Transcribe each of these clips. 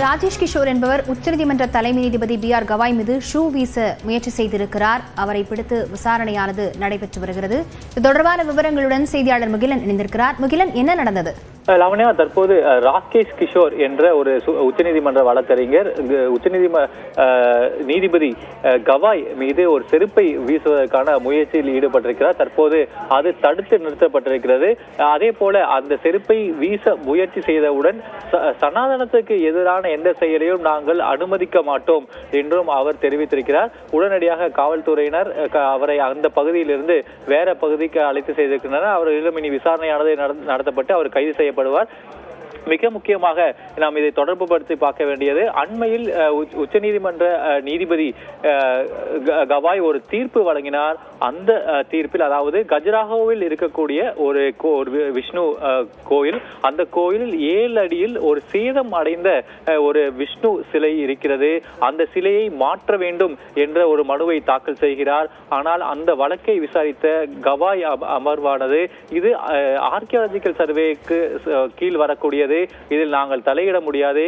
ராஜேஷ் கிஷோர் என்பவர் உச்சநீதிமன்ற தலைமை நீதிபதி BR கவாய் மீது ஷூ வீச முயற்சி செய்திருக்கிறார். அவரை பிடித்து விசாரணையானது நடைபெற்று வருகிறது. இது தொடர்பான விவரங்களுடன் செய்தியாளர் முகிலன் இணைந்திருக்கிறார். முகிலன், என்ன நடந்தது? லாவண்யா, தற்போது ராகேஷ் கிஷோர் என்ற ஒரு உச்சநீதிமன்ற வழக்கறிஞர் நீதிபதி கவாய் மீது ஒரு செருப்பை வீசுவதற்கான முயற்சியில் ஈடுபட்டிருக்கிறார். தற்போது அது தடுத்து நிறுத்தப்பட்டிருக்கிறது. அதே போல அந்த செருப்பை வீச முயற்சி செய்தவுடன் சனாதனத்துக்கு எதிரான எந்த செயலையும் நாங்கள் அனுமதிக்க மாட்டோம் என்றும் அவர் தெரிவித்திருக்கிறார். உடனடியாக காவல்துறையினர் அவரை அந்த பகுதியிலிருந்து வேற பகுதிக்கு அழைத்து செய்திருக்கின்றனர். அவரிடம் இனி விசாரணையானது நடத்தப்பட்டு அவர் கைது செய்யப்படுவார். மிக முக்கியமாக நாம் இதை தொடர்பு படுத்தி பார்க்க வேண்டியது, அண்மையில் உச்சநீதிமன்ற நீதிபதி கவாய் ஒரு தீர்ப்பு வழங்கினார். அந்த தீர்ப்பில், அதாவது கஜுராஹோவில் இருக்கக்கூடிய ஒரு விஷ்ணு கோயில், அந்த கோயிலில் 7 அடியில் ஒரு சேதம் அடைந்த ஒரு விஷ்ணு சிலை இருக்கிறது. அந்த சிலையை மாற்ற வேண்டும் என்ற ஒரு மனுவை தாக்கல் செய்கிறார். ஆனால் அந்த வழக்கை விசாரித்த கவாய் அமர்வானது இது ஆர்கியாலஜிக்கல் சர்வேக்கு கீழ் வரக்கூடியது, இதில் நாங்கள் தலையிட முடியாது,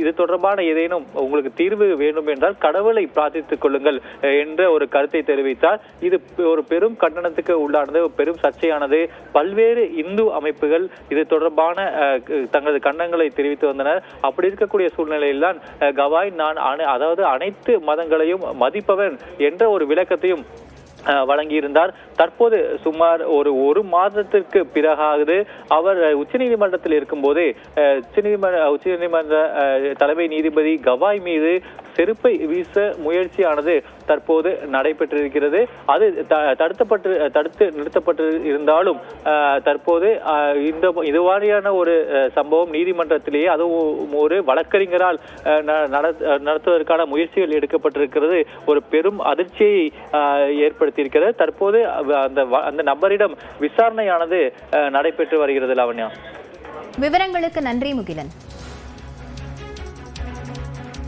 இது தொடர்பான ஏதேனும் உங்களுக்கு தீர்வு வேண்டும் என்றால் கடவுளை பிரார்த்தித்துக் கொள்ளுங்கள் என்ற ஒரு கருத்தை தெரிவித்தார். இது ஒரு பெரும் கண்டனத்துக்கு உள்ளானது, பெரும் சர்ச்சையானது. பல்வேறு இந்து அமைப்புகள் இது தொடர்பான தங்களது கண்டனங்களை தெரிவித்து வந்தனர். அப்படி இருக்கக்கூடிய சூழ்நிலையில் தான் கவாய் அதாவது அனைத்து மதங்களையும் மதிப்பவன் என்ற ஒரு விளக்கத்தையும் வழங்கியிருந்தார். தற்போது சுமார் ஒரு மாதத்திற்கு பிறகாவது அவர் உச்சநீதிமன்றத்தில் இருக்கும் போதே உச்சநீதிமன்ற தலைமை நீதிபதி கவாய் மீது செருப்பை வீச முயற்சியானது தற்போது நடைபெற்றிருக்கிறது. அது தடுத்து நிறுத்தப்பட்டு இருந்தாலும் தற்போது இது மாதிரியான ஒரு சம்பவம் நீதிமன்றத்திலேயே அதுவும் ஒரு வழக்கறிஞரால் நடத்துவதற்கான முயற்சிகள் எடுக்கப்பட்டிருக்கிறது. ஒரு பெரும் அதிர்ச்சியை ஏற்படுத்தியிருக்கிறது. தற்போது அந்த நபரிடம் விசாரணையானது நடைபெற்று வருகிறது. லாவண்யா, விவரங்களுக்கு நன்றி முகிலன்.